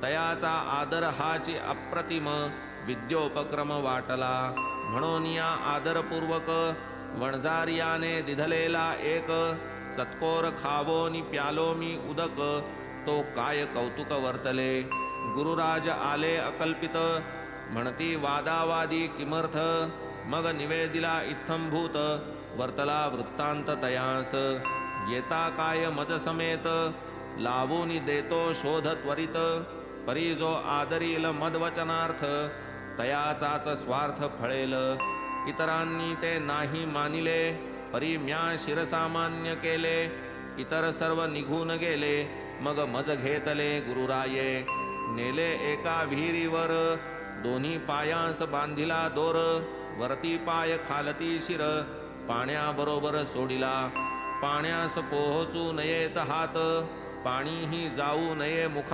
तयाचा आदर हाची अप्रतिम विद्योपक्रम वाटला. म्हणून या आदरपूर्वक वणजारियाने दिधलेला एक सत्कोर खावोनी प्यालो मी उदक, तो काय कौतुक वर्तले. गुरुराज आले अकल्पित म्हणती वादावादी किमर्थ, मग निवेदिला इत्थंभूत वर्तला वृत्तांत तयास. येता काय मज समेत लावूनी देतो शोध त्वरित, परी जो आदरील मदवचनार्थ तयाचाच स्वार्थ फळेल. इतरांनी ते नाही मानिले परी म्या शिरसामान्य केले, इतर सर्व निघून गेले मग मज घेतले गुरुराये. नेले एका विहिरीवर दोन्ही पायांस बांधिला दोर, वरती पाय खालती शिर पाण्याबरोबर सोडिला. पाण्यास पोहोचू नयेत हात, पाणीही जाऊ नये मुखा